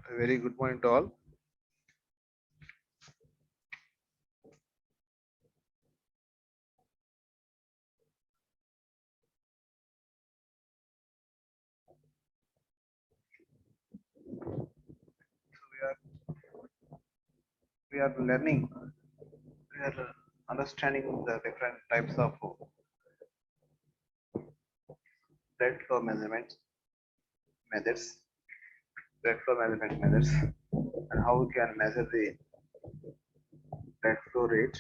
A very good morning to all. We are learning, we are understanding the different types of blood flow measurement methods, blood flow measurement methods, and how we can measure the blood flow rate.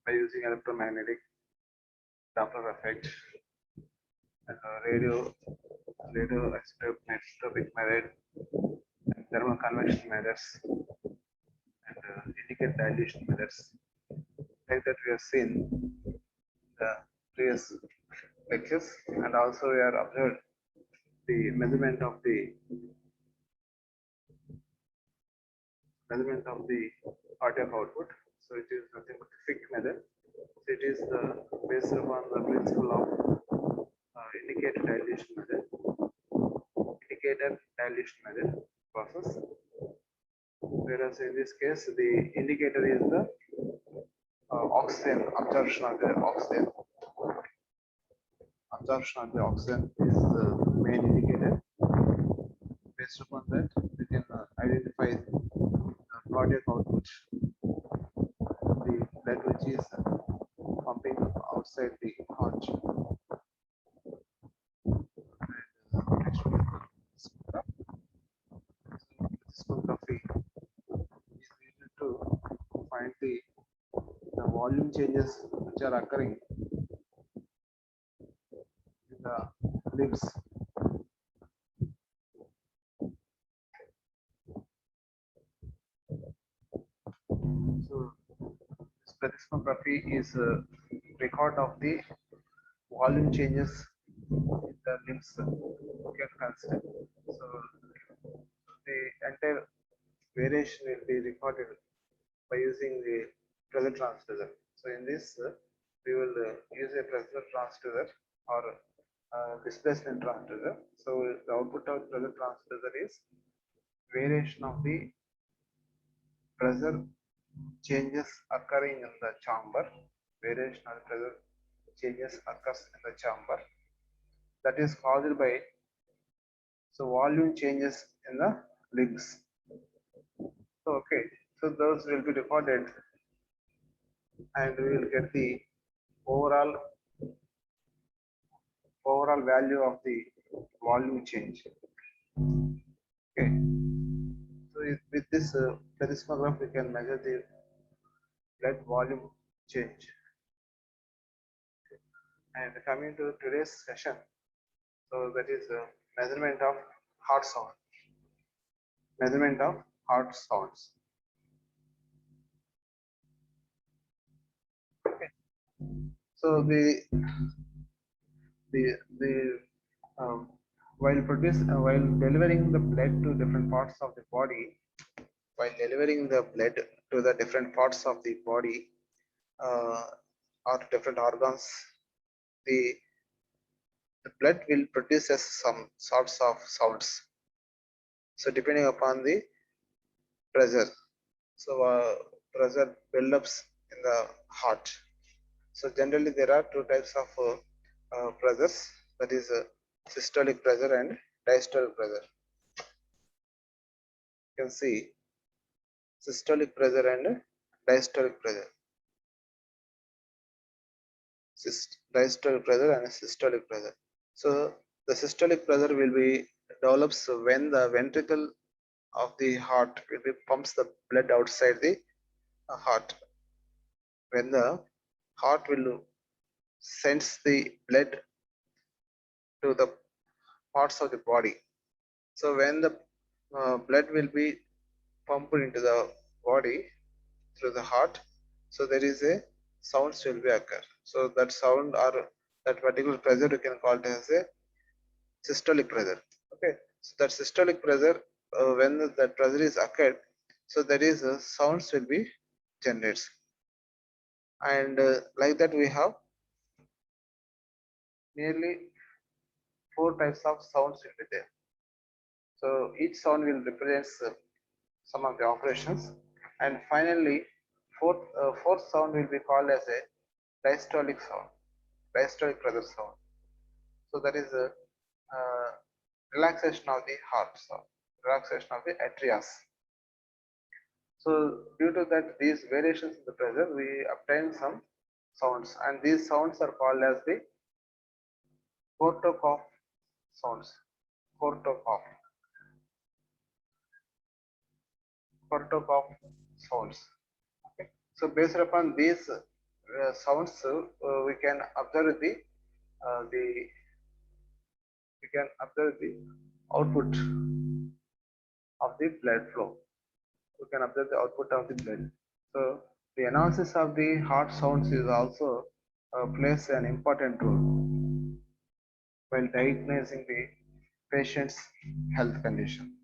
By using electromagnetic Doppler effect and radioisotopic method, and thermal convection methods, and indicate dilution methods. Like that we have seen the previous lectures, and also we are observed the measurement of the cardiac output. So it is nothing but Fick method. So it is based upon the principle of indicator dilution method process. Whereas in this case, the indicator is the oxygen absorption of the oxygen. Absorption of the oxygen is the main indicator. Based upon that, we can identify the cardiac output, the blood which is pumping outside the heart. And next one, spectroscopy is needed to find the volume changes which are occurring in the limbs. So plethysmography is a record of the volume changes in the limbs you can consider. So the entire variation will be recorded by using the pressure transducer. So in this, we will use a pressure transducer or displacement transducer. So the output of pressure transducer is variation of the pressure changes occurring in the chamber. Variation of the pressure changes occurs in the chamber. That is caused by volume changes in the limbs. So okay, so those will be recorded, and we will get the overall value of the volume change. Okay, so with this plethysmograph we can measure the blood volume change. And coming to today's session, so that is measurement of heart sound. Measurement of heart sounds. Okay. So while delivering the blood to different parts of the body, or different organs, the blood will produce some sorts of sounds. So depending upon the pressure, so pressure buildups in the heart. So generally there are two types of pressures, that is systolic pressure and diastolic pressure. You can see systolic pressure and diastolic pressure. Diastolic pressure and systolic pressure. So the systolic pressure will be develops when the ventricle of the heart will be pumps the blood outside the heart. When the heart will sends the blood to the parts of the body. So when the blood will be pumped into the body through the heart, so there is a sounds will be occur. So that sound or that particular pressure you can call it as a systolic pressure. Okay, so that systolic pressure, when that pressure is occurred, so there is a sounds will be generates, and like that we have nearly four types of sounds will be there. So each sound will represent some of the operations, and finally fourth sound will be called as a diastolic sound, diastolic pressure sound. So that is a relaxation of the heart sound, relaxation of the atrias. So due to that, these variations in the pressure, we obtain some sounds, and these sounds are called as the cortocough sounds. Cortocough, cortocough sounds. Okay. So based upon these sounds, we can observe the we can observe the output of the blood flow. We can observe the output of the blood. So the analysis of the heart sounds is also plays an important role while diagnosing the patient's health condition.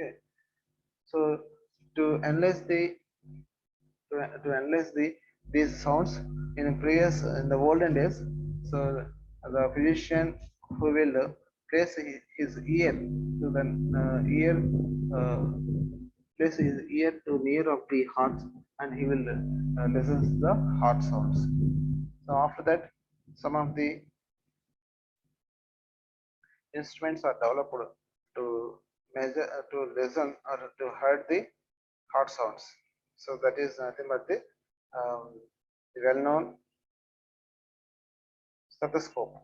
Okay. So to analyze to analyze these sounds in previous in the olden days, so the physician who will place his ear to the ear uh, place his ear to near of the heart, and he will listen to the heart sounds. So after that, some of the instruments are developed to measure to listen or to hear the heart sounds. So that is nothing but the well-known stethoscope,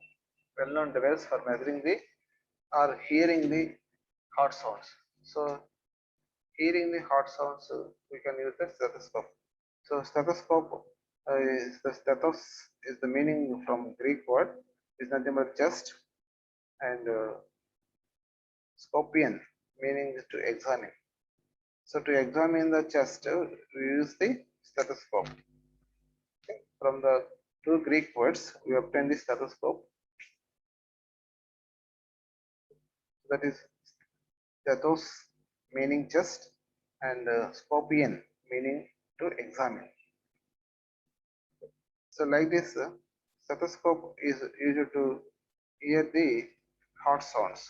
well-known device for measuring the or hearing the heart sounds. So hearing the heart sounds, we can use the stethoscope. So stethoscope is the stethos is the meaning from Greek word, is nothing but chest, and scopian meaning to examine. So to examine the chest, we use the stethoscope. Okay. From the two Greek words, we obtain the stethoscope. That is stethos meaning chest, and scopian meaning to examine. So like this, stethoscope is used to hear the heart sounds.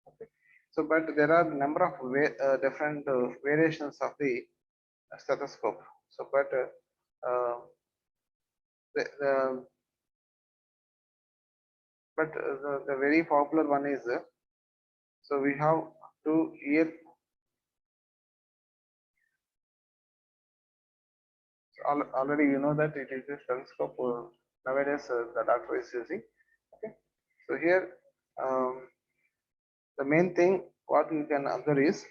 Okay. So, but there are number of different variations of the stethoscope. So, but the the very popular one is so we have two ear. Already you know that it is a stethoscope nowadays the doctor is using. Okay. So here the main thing what we can observe is,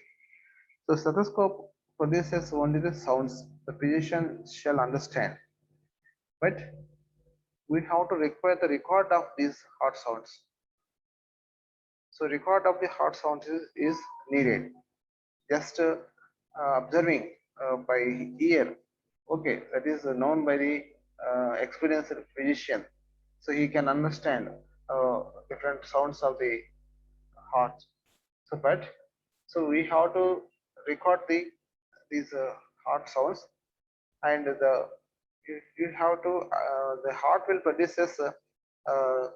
so stethoscope produces only the sounds the physician shall understand, but we have to require the record of these heart sounds. So record of the heart sounds is needed. Just observing by ear, okay, that is known by the experienced physician, so he can understand different sounds of the heart. So but so we have to record these heart sounds, and you have to the heart will produces uh,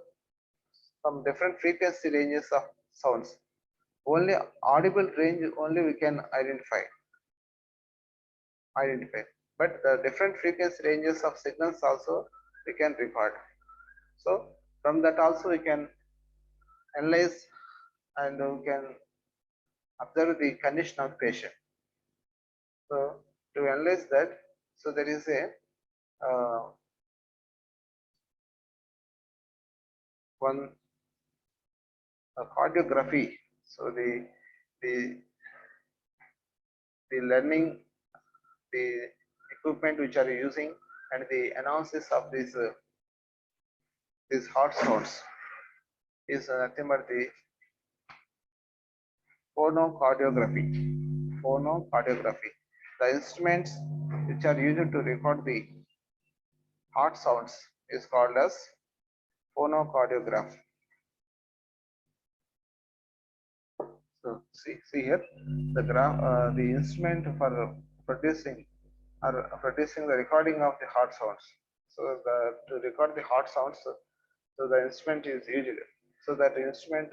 some different frequency ranges of sounds. Only audible range only we can identify. But the different frequency ranges of signals also we can record. So from that also we can analyze and we can observe the condition of patient. So to analyze that, so there is a cardiography. So the the learning, the equipment which are using, and the analysis of these heart sounds is nothing but the phonocardiography. Phonocardiography. The instruments which are used to record the heart sounds is called as phonocardiograph. So see here the instrument for producing the recording of the heart sounds. So to record the heart sounds, so the instrument is used. So that instrument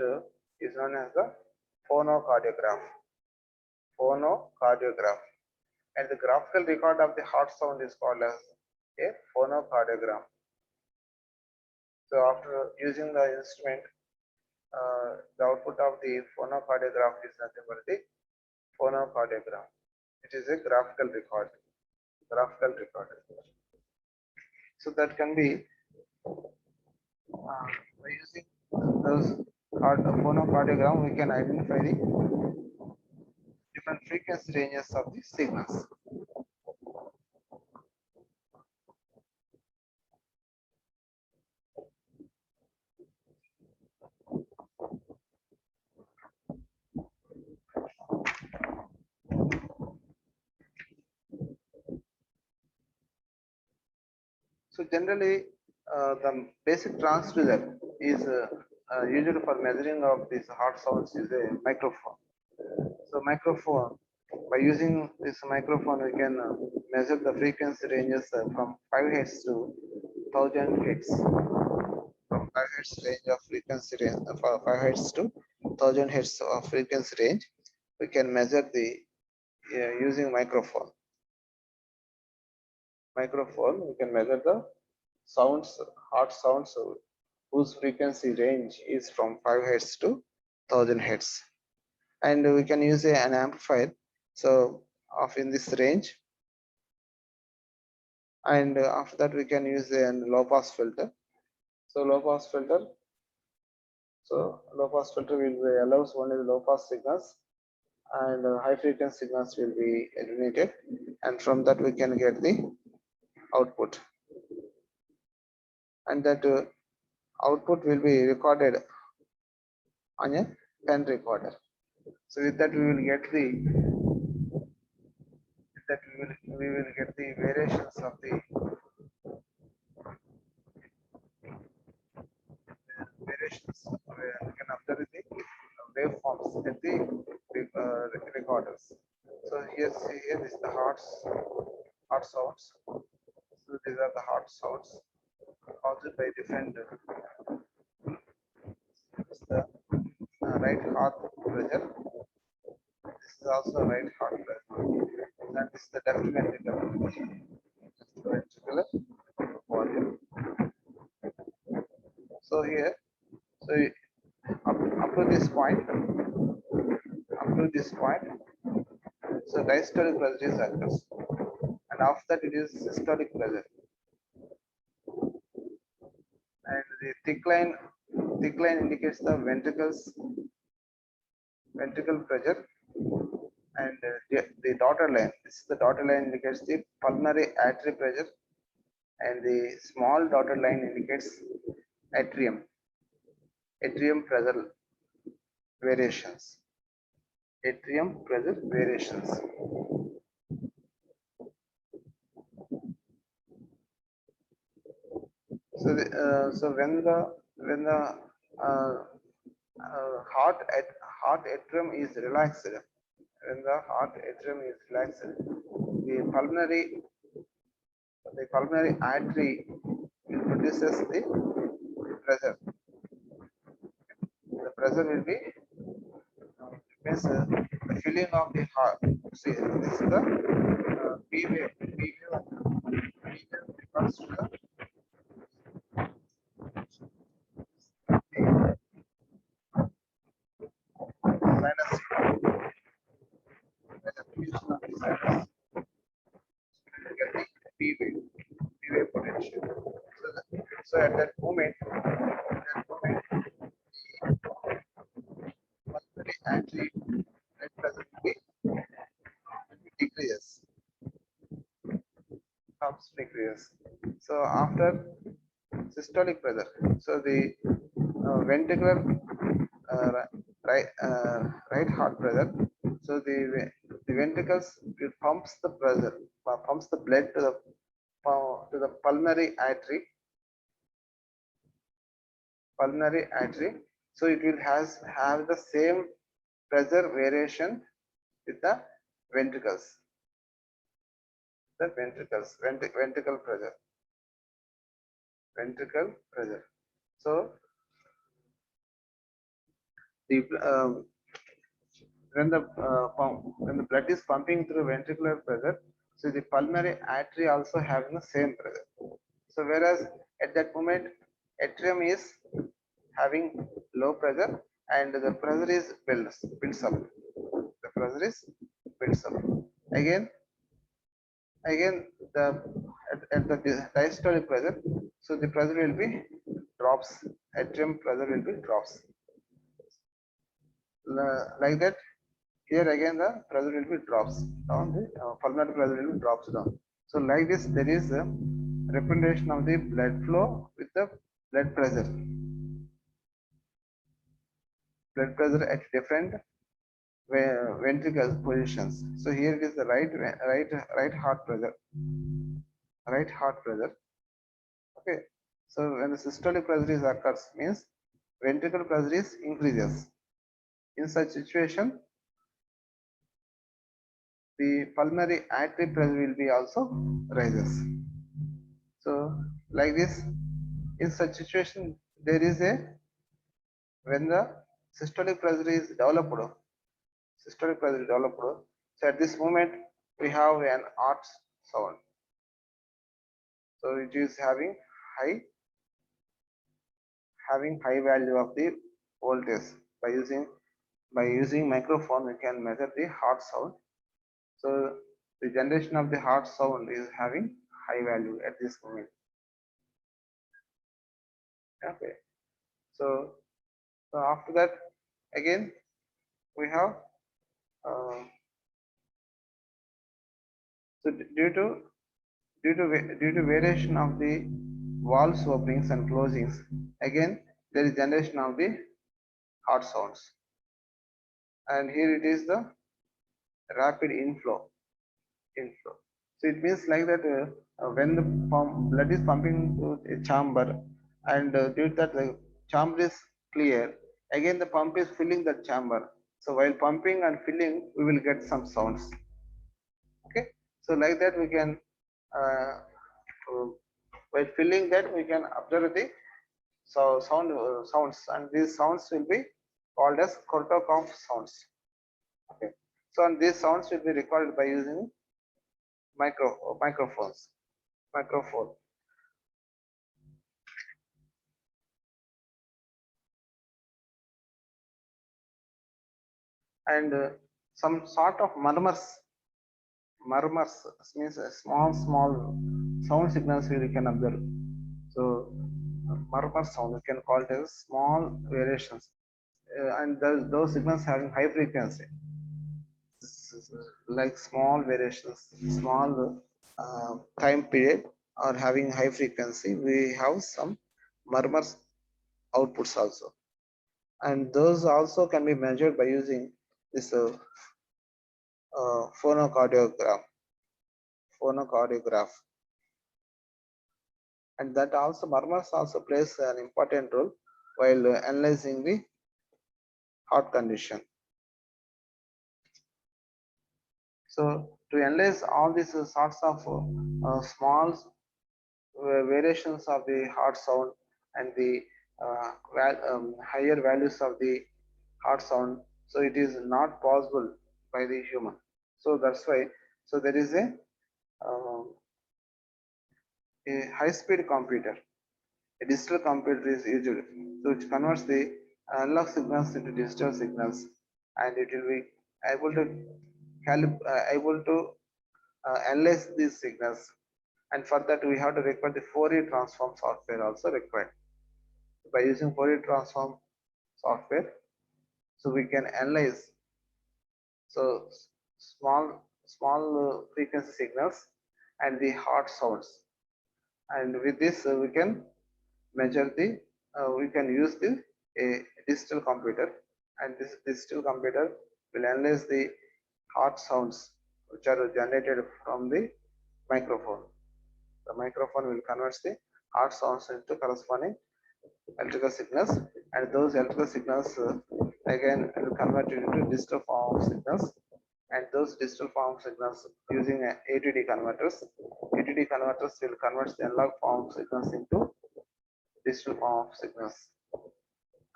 is known as the phonocardiograph. Phonocardiograph. And the graphical record of the heart sound is called as a phonocardiogram. So after using the instrument, the output of the phonocardiograph is nothing but the phonocardiogram. It is a graphical record. So that can be by using those phonocardiogram, we can identify the different frequency ranges of the signals. So generally, the basic transducer is used for measuring of these heart sounds is a microphone. So microphone, by using this microphone, we can measure the frequency ranges from 5 Hz to 1000 Hz. From 5 Hz range of frequency range, 5 Hz to 1000 Hz of frequency range, we can measure the using microphone. We can measure the sounds, heart sounds, whose frequency range is from 5 Hz to 1000 Hz. And we can use an amplifier, so of in this range. And after that, we can use a low pass filter. So low pass filter will allows only the low pass signals, and high frequency signals will be eliminated, and from that we can get the output, and that output will be recorded on a pen recorder. So with that we will get the variations of the we can observe the waveforms at the recorders. So here is the heart sounds. So these are the heart sounds caused by different the right heart pressure. This is also right heart pressure. And this is the left ventricular volume. So here, up to this point, so diastolic pressure is occurs, and after that it is systolic pressure. And the thick line indicates the ventricle pressure, and the dotted line, this is the dotted line, indicates the pulmonary artery pressure, and the small dotted line indicates atrium pressure variations. So when the heart atrium is relaxed, the pulmonary artery produces the pressure. The pressure will be means the filling of the heart. See, this is the P wave. P wave refers to the sinus. When the filling of the sinus, you get the P wave potential. So at that moment, the pulmonary artery blood pressure will be decreases. Comes decreases. So after systolic pressure, so the ventricular right heart pressure. So the ventricles, it pumps the pressure, pumps the blood to the pulmonary artery. So it will have the same pressure variation with the ventricles. The ventricle pressure, ventricle pressure. So the when the blood is pumping through ventricular pressure, so the pulmonary artery also having the same pressure. So whereas at that moment atrium is having low pressure and the pressure is builds up. The pressure is builds up. Again, the at the diastolic pressure, so the pressure will be drops. Atrium pressure will be drops. Like that, here again the pressure will be drops down, the pulmonary pressure will be drops down. So like this, there is a representation of the blood flow with the blood pressure at different ventricle positions. So here it is the right heart pressure, okay. So when the systolic pressure is occurs, means ventricle pressure is increases. In such situation, the pulmonary artery pressure will be also rises. So like this, in such situation, there is a when the systolic pressure is developed, so at this moment we have an arch sound. So it is high high value of the voltage. By using microphone, we can measure the heart sound. So the generation of the heart sound is having high value at this moment. Okay. So after that, again we have so due to variation of the valves openings and closings, again there is generation of the heart sounds. And here it is the rapid inflow. So it means like that when the blood is pumping to a chamber, and due to that the chamber is clear, again the pump is filling the chamber. So while pumping and filling, we will get some sounds. Okay. So like that we can by filling that we can observe the sounds, and these sounds will be called as Kortokov sounds. Okay. So and these sounds will be recorded by using microphone. And some sort of murmurs means small sound signals we can observe. So murmur sound, we can call it as small variations, and those signals having high frequency, like small variations, small time period, or having high frequency, we have some murmurs outputs also, and those also can be measured by using this phonocardiograph. And that also murmurs also plays an important role while analyzing the heart condition. So to analyze all these sorts of small variations of the heart sound and the higher values of the heart sound, So it is not possible by the human. So that's why. So there is a high-speed computer. A digital computer is used, so which converts the analog signals into digital signals, and it will be able to able to analyze these signals. And for that, we have to require the Fourier transform software also required. By using Fourier transform software, so we can analyze so small frequency signals and the hard sounds, and with this we can measure the we can use the a digital computer, and this digital computer will analyze the hard sounds which are generated from the microphone. The microphone will convert the hard sounds into corresponding electrical signals, and those electrical signals again will convert it into digital form of signals, and those digital form signals using ADD converters. ADD converters will convert the analog form signals into digital form of signals,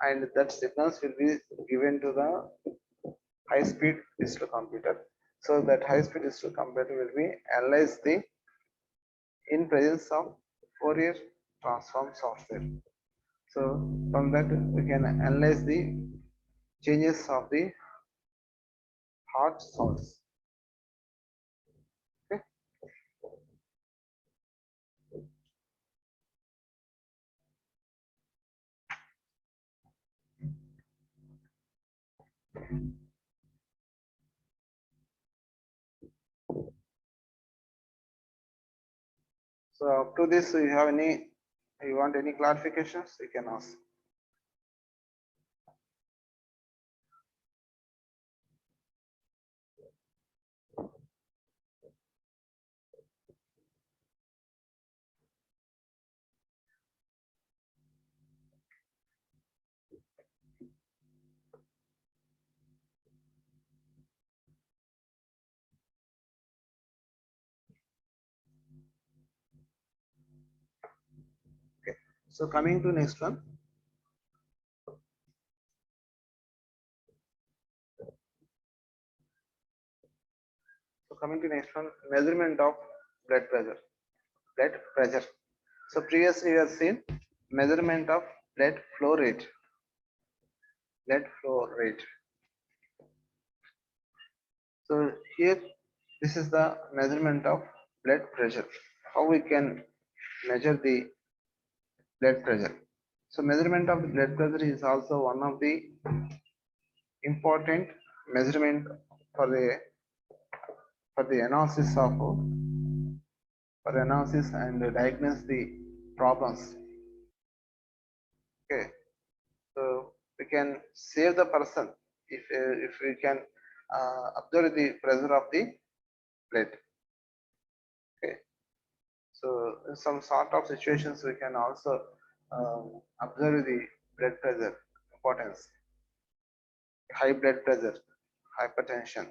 and that signals will be given to the high speed digital computer. So that high speed digital computer will be analyze the in presence of Fourier transform software. So from that we can analyze the changes of the hard sounds. Okay. So up to this, you want any clarifications? You can ask. Okay. So coming to next one. So coming to next one, measurement of blood pressure. Blood pressure. So previously we have seen measurement of blood flow rate. Blood flow rate. So here this is the measurement of blood pressure. How we can measure the blood pressure. So measurement of the blood pressure is also one of the important measurement for the analysis of for analysis and diagnose the problems. Okay, so we can save the person if we can observe the pressure of the blood. Okay, so in some sort of situations we can also observe the blood pressure importance, high blood pressure, hypertension.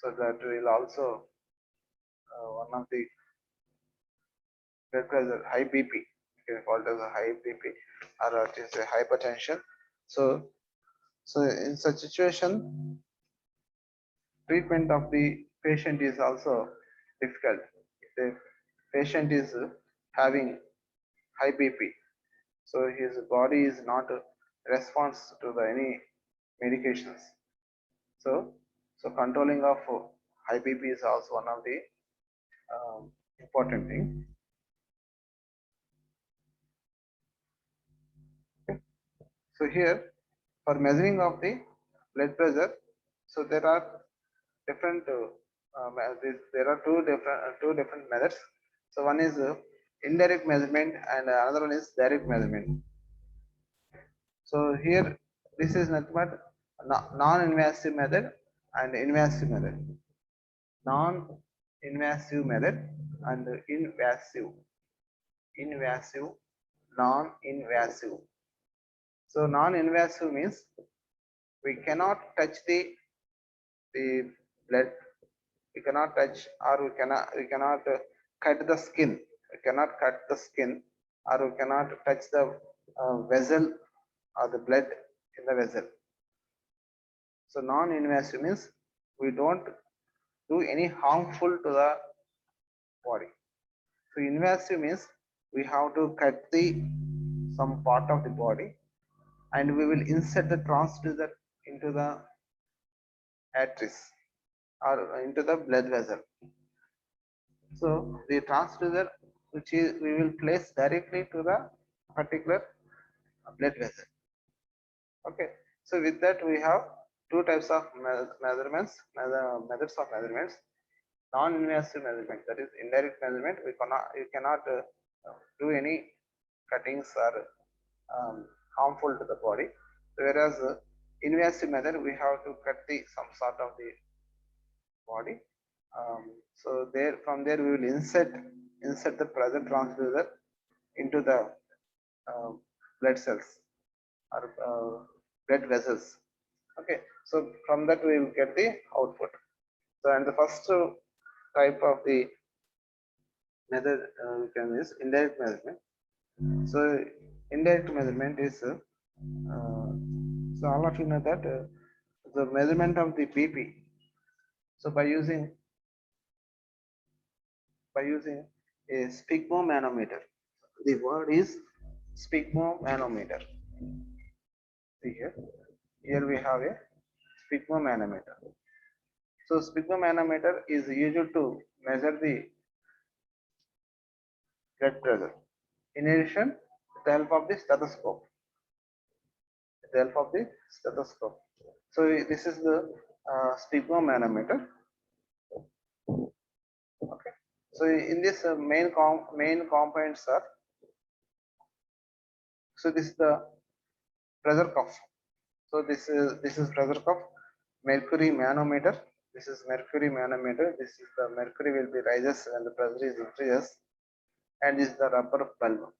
So that will also one of the blood pressure, high BP. You can call it as a high BP or it is a hypertension. So in such situation, treatment of the patient is also difficult. If the patient is having high BP, so his body is not response to the any medications. So controlling of high BP is also one of the important thing. Okay. So here for measuring of the blood pressure, so there are different there are two different methods. So one is indirect measurement and another one is direct measurement. So here this is nothing but non-invasive method and invasive method. Non-invasive method and invasive, non-invasive. So non-invasive means we cannot touch the blood, we cannot touch, or we cannot cut the skin, we cannot cut the skin, or we cannot touch the vessel or the blood in the vessel. So non-invasive means we don't do any harmful to the body. So invasive means we have to cut the some part of the body and we will insert the transducer into the arteries or into the blood vessel. So the transducer which is we will place directly to the particular blood vessel. Okay. So with that we have two types of measurements, methods of measurements. Non-invasive measurement, that is indirect measurement. You cannot do any cuttings or harmful to the body. Whereas invasive method, we have to cut the some sort of the body. So there, from there, we will insert the pressure transducer into the blood cells or blood vessels. Okay, so from that we will get the output. So and the first type of the method we can use indirect measurement. So indirect measurement is so all of you know that the measurement of the BP. So by using a sphygmomanometer, the word is sphygmomanometer. See here, we have a sphygmomanometer. So sphygmomanometer is used to measure the blood pressure. In addition, with the help of the stethoscope. With the help of the stethoscope. So this is the sphygmomanometer. Okay. So in this main components are. So this is the pressure cuff. So this is pressure cuff. Mercury manometer. This is mercury manometer. This is the mercury will be rises when the pressure is increases, and this is the rubber bulb.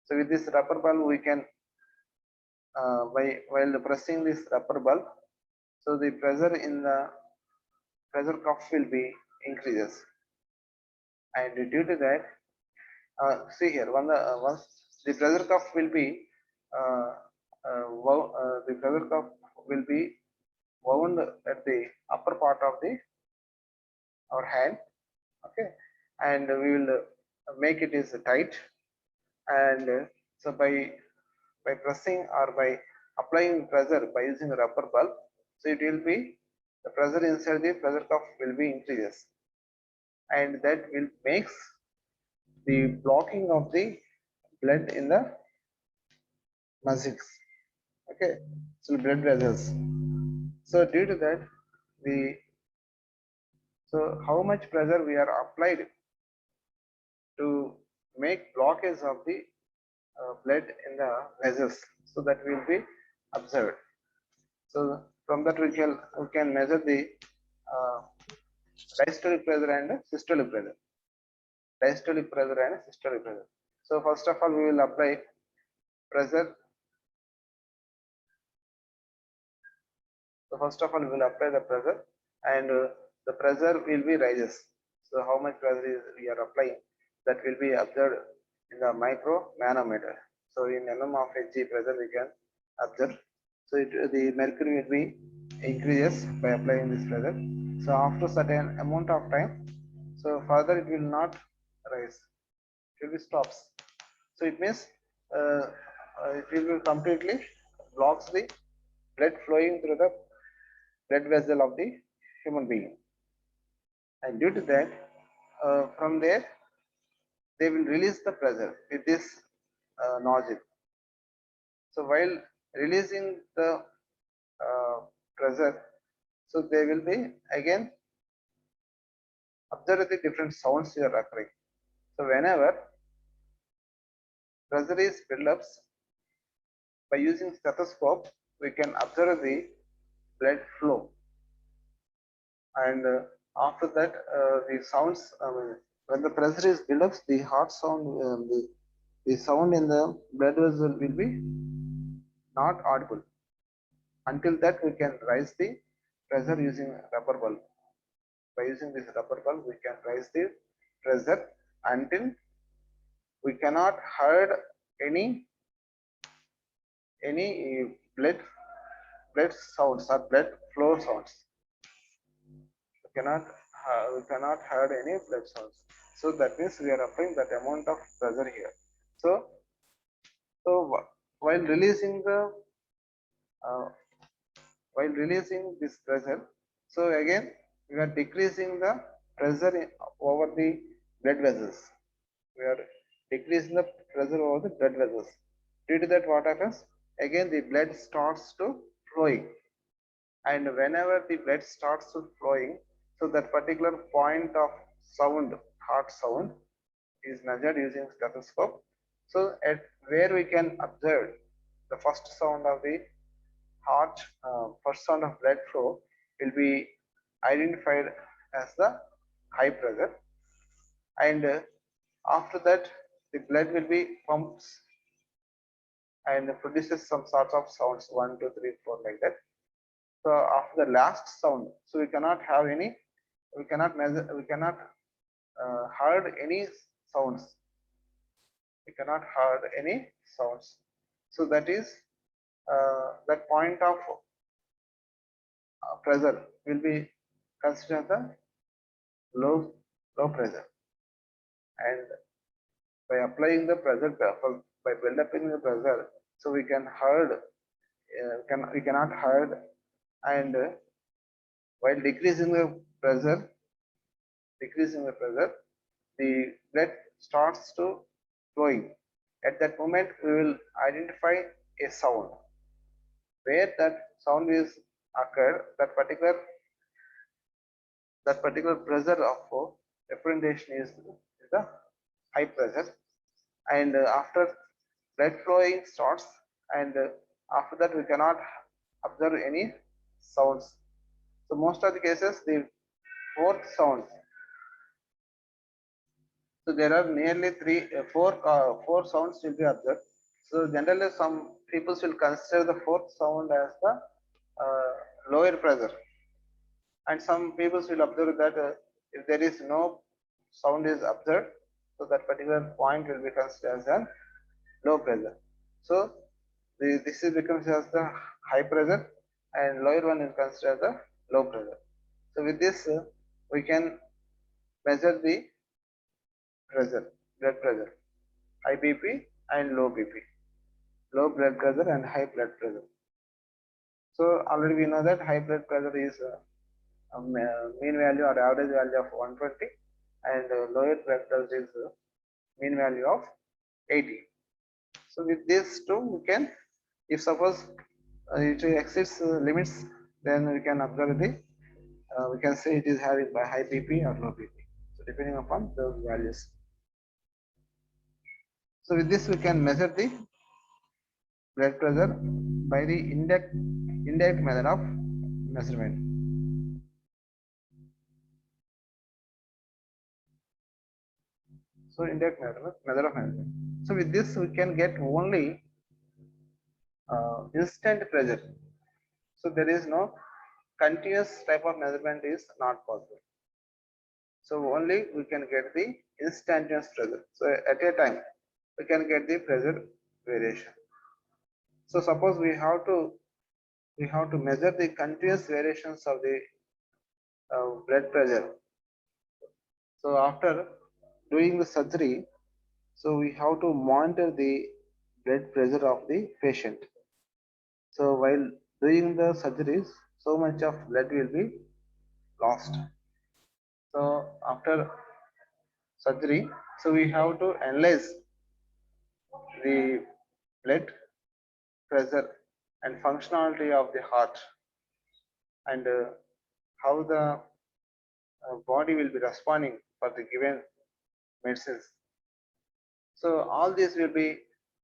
So with this rubber bulb we can while pressing this rubber bulb, so the pressure in the pressure cuff will be increases, and due to that, see here once the pressure cuff will be the pressure cuff will be wound at the upper part of the our hand. Okay, and we will make it is tight, and so by pressing or by applying pressure by using a rubber bulb, so it will be the pressure inside the pressure cuff will be increases, and that will makes the blocking of the blood in the muscles. Okay, so blood vessels. So due to that, the so how much pressure we are applied to make blockage of the blood in the vessels, so that will be observed. So from that we can measure the uh, diastolic pressure and systolic pressure. Diastolic pressure and systolic pressure. So first of all, we will apply pressure. So first of all, we will apply the pressure, and the pressure will be rises. So how much pressure is we are applying, that will be observed in the micro manometer. So in mm of Hg pressure we can observe. So the mercury will be increases by applying this pressure. So after certain amount of time, so further it will not rise. It will be stops. So it means it will be completely blocks the blood flowing through the blood vessel of the human being, and due to that, from there they will release the pressure with this nozzle. So while releasing the pressure, so they will be again observe the different sounds here occurring. So whenever pressure is built up, by using stethoscope we can observe the blood flow, and after that the sounds, when the pressure is built up, the heart sound, the sound in the blood vessel will be not audible. Until that we can raise the pressure using rubber bulb. By using this rubber bulb we can raise the pressure until we cannot heard any blood blood sounds or blood flow sounds. We cannot heard any blood sounds. So that means we are applying that amount of pressure here. So while releasing the uh, while releasing this pressure, so again we are decreasing the pressure over the blood vessels. We are decreasing the pressure over the blood vessels. Due to that, what happens? Again, the blood starts to flowing, and whenever the blood starts to flowing, so that particular point of sound, heart sound, is measured using stethoscope. So at where we can observe the first sound of the heart, first sound of blood flow will be identified as the high pressure, and after that the blood will be pumped and produces some sorts of sounds, 1, 2, 3, 4, like that. So after the last sound, so we cannot have any, we cannot measure, we cannot heard any sounds. We cannot heard any sounds. So that is that point of pressure will be considered the low pressure, and by applying the pressure, by developing the pressure, so we can heard, we cannot heard, and while decreasing the pressure, the blood starts to flowing. At that moment, we will identify a sound. Where that sound is occurred, that particular pressure of representation is the high pressure, and after blood flowing starts, and after that we cannot observe any sounds. So most of the cases, the fourth sound. So there are nearly four sounds will be observed. So generally, some people will consider the fourth sound as the lower pressure, and some people will observe that if there is no sound is observed, so that particular point will be considered as a low pressure. So this is becomes as the high pressure, and lower one is considered as the low pressure. So with this, we can measure the pressure, blood pressure, high BP and low BP, low blood pressure and high blood pressure. So already we know that high blood pressure is mean value or average value of 120, and lower blood pressure is mean value of 80. So with this too, we can, if suppose it exceeds limits, then we can observe the, we can say it is having by high BP or low BP. So depending upon those values. So with this, we can measure the blood pressure by the indirect method of measurement. So indirect method of measurement. So with this, we can get only instant pressure. So there is no continuous type of measurement is not possible. So only we can get the instantaneous pressure. So at a time, we can get the pressure variation. So suppose we have to measure the continuous variations of the blood pressure. So after doing the surgery, so we have to monitor the blood pressure of the patient. So while doing the surgeries, so much of blood will be lost. So after surgery, so we have to analyze the blood pressure and functionality of the heart, and how the body will be responding for the given medicines. So all this will be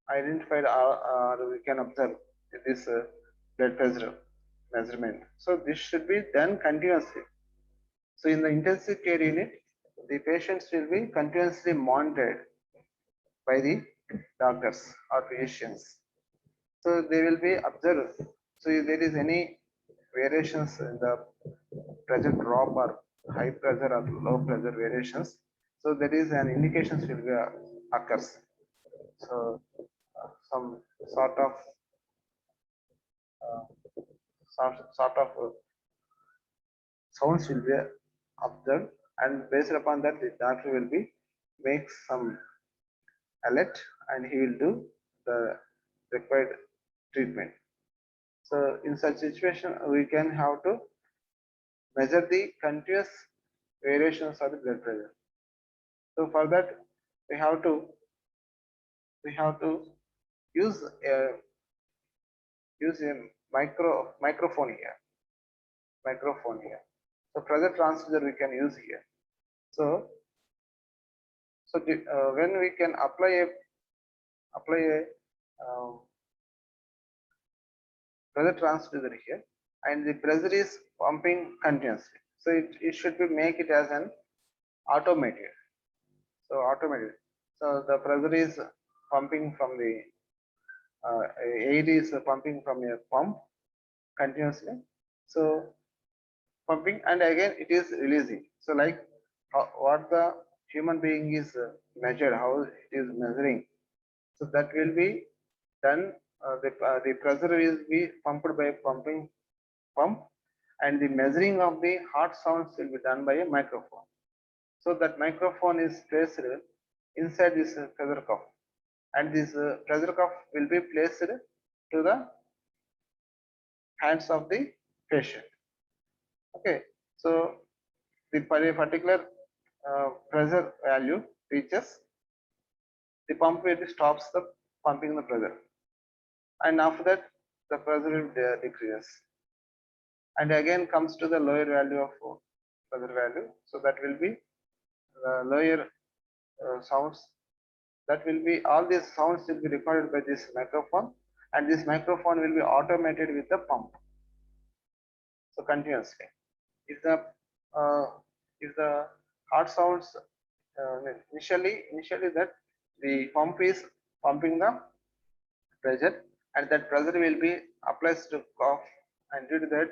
identified, or we can observe in this blood pressure measurement. So this should be done continuously. So in the intensive care unit, the patients will be continuously monitored by the doctors or physicians. So they will be observed. So if there is any variations in the pressure drop or high pressure or low pressure variations, so there is an indications will be occurs. So some sort of uh, sort of sounds will be observed, and based upon that the doctor will be make some alert, and he will do the required treatment. So in such situation we can have to measure the continuous variations of the blood pressure. So for that we have to we have to use a microphone here. Microphone here. So pressure transducer we can use here. So when we can apply a pressure transducer here, and the pressure is pumping continuously. So it should be make it as an automated. So automated. So the pressure is pumping from the air is pumping from a pump continuously. So pumping, and again it is releasing. So like what the human being is measured, how it is measuring. So that will be done. The pressure will be pumped by a pumping pump, and the measuring of the heart sounds will be done by a microphone. So that microphone is placed inside this pressure cuff, and this pressure cuff will be placed to the hands of the patient. Okay, so the particular pressure value reaches, the pump will stops the pumping the pressure, and after that the pressure will decreases, and again comes to the lower value of pressure value. So that will be lower sounds. That will be, all these sounds will be recorded by this microphone, and this microphone will be automated with the pump. So continuously, if the uh, heart sounds initially that the pump is pumping the pressure, and that pressure will be applied to cough, and due to that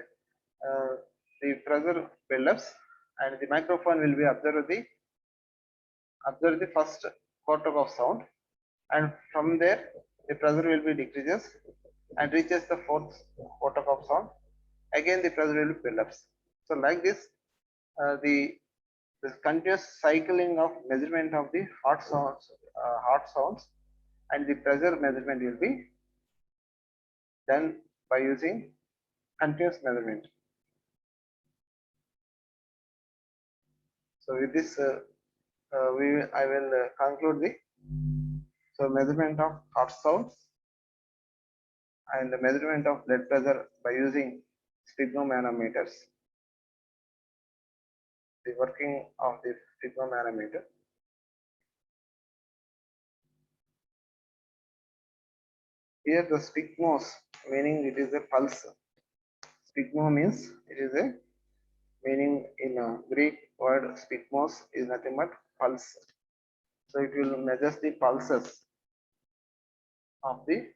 the pressure buildups, and the microphone will be observe the first quarter of sound, and from there the pressure will be decreases and reaches the fourth quarter of sound. Again the pressure will build up. So like this, this continuous cycling of measurement of the heart sounds, and the pressure measurement will be done by using continuous measurement. So with this, I will conclude the measurement of heart sounds and the measurement of blood pressure by using sphygmomanometers. The working of the sphygmomanometer. Here the sphygmos, meaning it is a pulse. Sphygmo means it is a meaning in a Greek word. Sphygmos is nothing but pulse. So it will measure the pulses of the